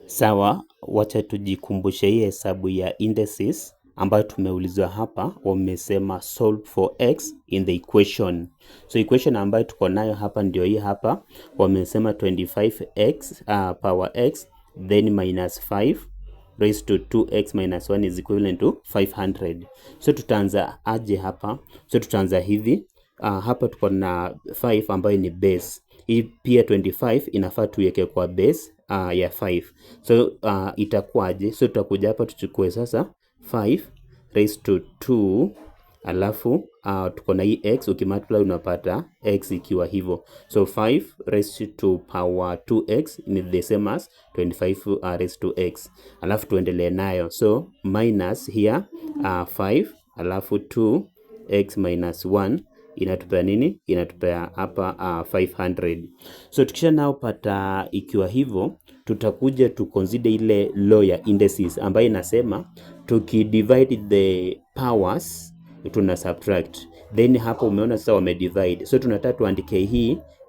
Sawa, wacha tujikumbushe hii hesabu ya indices ambayo tumeulizwa hapa. Wamesema solve for x in the equation. So equation ambayo tuko nayo hapa ndio hii hapa. Wamesema 25x power x then minus 5 raised to 2x minus 1 is equivalent to 500. So tutaanza aje hapa? So tutaanza hivi. Hapa tuko na 5 ambayo ni base. Hii pia 25 inafaa tuweke kwa base ya 5. So itakuwaje? So tutakuja hapa tuchukue sasa 5 raised to 2, alafu tuko na hii x, ukimultiply unapata x ikiwa hivyo. So 5 raised to power 2x ni the same as 25 raised to x. Alafu tuendelee nayo. So minus here 5 alafu 2x minus 1 inatupea nini? Inatupea hapa 500. So tukisha nao pata ikiwa hivyo, tutakuja to consider ile law ya indices ambayo inasema tukidivide the powers tuna subtract. Then hapo umeona sasa wamedivide. So tunataka tuandike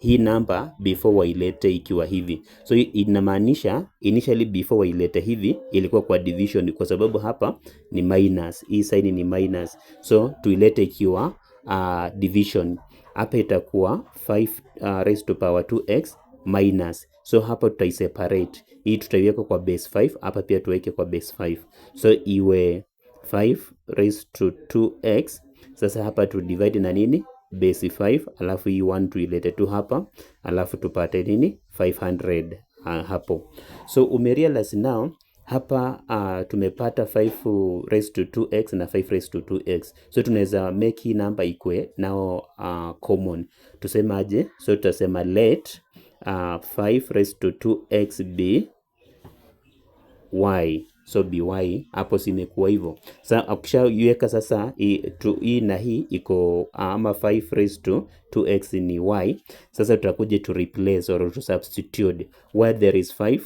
hii number before wailete ikiwa hivi. So inamaanisha initially before wailete hivi ilikuwa kwa division, kwa sababu hapa ni minus, hii sign ni minus. So tuilete ikiwa division. Hapa itakuwa 5 raised to power 2x minus. So hapa tutaiseparate. Hii tutaiweka kwa base 5, hapa pia tuweke kwa base 5. So iwe 5 raised to 2x. Sasa hapa tu divide na nini? Base 5, alafu hii 1 tuilete tu hapa, alafu tupate nini? 500 hapo. So umerealize now hapa tumepata 5 raised to 2x na 5 raised to 2x. So tunaweza make hii number ikwe now common. Tusemaje? So tutasema let 5 raised to 2x be y. So by hapo simekuwa hivyo. Sasa ukishaiweka sasa hii na hii iko ama 5 raised to 2x ni y. Sasa tutakuja to replace or to substitute where there is 5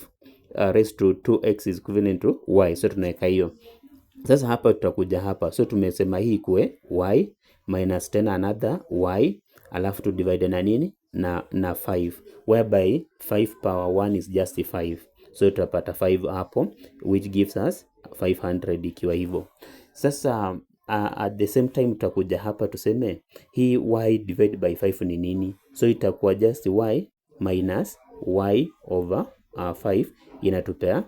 raised to 2x is equivalent to y. So tunaweka hiyo. Sasa hapa tutakuja hapa. So tumesema hii ikue y minus 10 another y, alafu to divide na nini? Na 5, whereby 5 power 1 is just 5. So tutapata 5 hapo, which gives us 500 ikiwa hivyo. Sasa at the same time tutakuja hapa tuseme hii y divided by 5 ni nini? So itakuwa just y minus y over 5 inatupea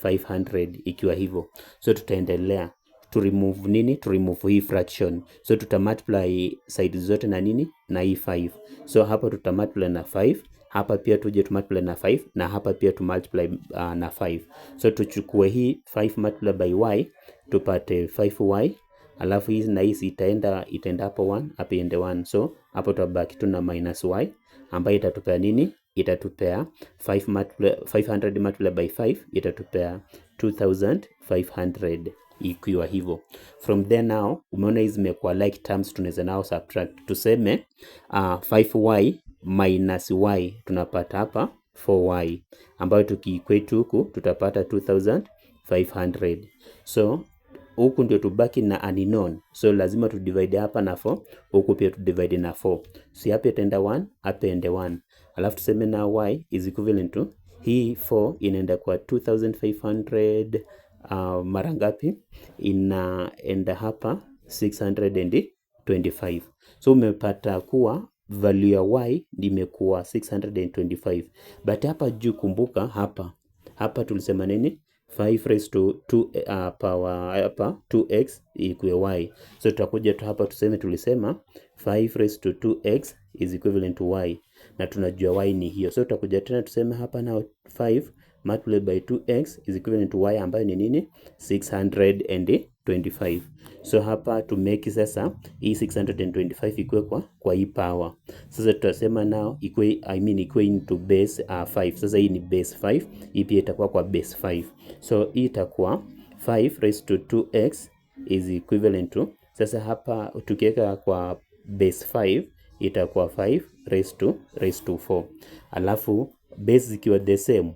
500 ikiwa hivyo. So tutaendelea to remove nini? To remove hii fraction. So tutamultiply side zote na nini? Na hii 5. So hapa tutamultiply na 5, hapa pia tuje tumultiply na 5, na hapa pia tumultiply na 5. So tuchukue hii 5 multiply by y tupate 5y, alafu hizi na hizi itaenda hapo 1, hapa iende 1. So hapo tutabaki tu na minus y ambayo itatupea nini? Itatupea 500 multiply by 5 itatupea 2500 ikiwa hivyo. From there now umeona hizi zimekuwa like terms, tunaweza nao subtract. Tuseme 5y minus y tunapata hapa 4y, ambayo tukiequate huku tutapata 2500. So huku ndio tubaki na unknown. So lazima tu divide hapa na 4, huku pia tu divide na 4. So hapa itaenda 1, hapa ende 1. Alafu tuseme na y is equivalent to hii 4 inaenda kwa 2500 mara ngapi? Inaenda hapa 625. So umepata kuwa value ya y imekuwa 625. But hapa juu kumbuka hapa tulisema nini? 5 raised to 2 power hapa 2x equal y. So tutakuja tu hapa tuseme tulisema 5 raised to 2x is equivalent to y, na tunajua y ni hiyo. So tutakuja tena tuseme hapa na 5 multiplied by 2x is equivalent to y ambayo ni nini? 625. So hapa to make sasa hii 625 ikue kwa hii power. Sasa tutasema now ikue into base 5. Sasa hii ni base 5, hii pia itakuwa kwa base 5. So hii itakuwa 5 raised to 2x is equivalent to, sasa hapa tukiweka kwa base 5 itakuwa 5 raised to 4. Alafu base zikiwa the same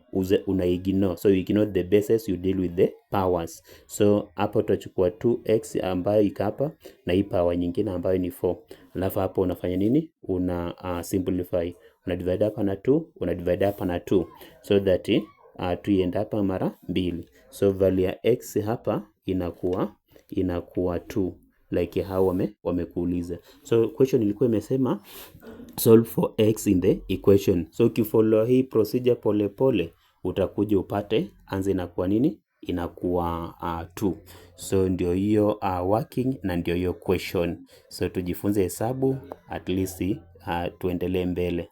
una ignore. So you ignore the bases, you deal with the powers. So hapo tutachukua 2x ambayo iko hapa na hii power nyingine ambayo ni 4. Alafu hapo unafanya nini? Una simplify. Una divide hapa na 2, una divide hapa na 2. So that 2 iende hapa mara mbili, so value ya x hapa inakuwa 2 like how wamekuuliza. So question ilikuwa imesema solve for x in the equation. So ukifollow hii procedure pole pole utakuja upate answer inakuwa nini? Inakuwa 2. So ndio hiyo working na ndio hiyo question. So tujifunze hesabu at least tuendelee mbele.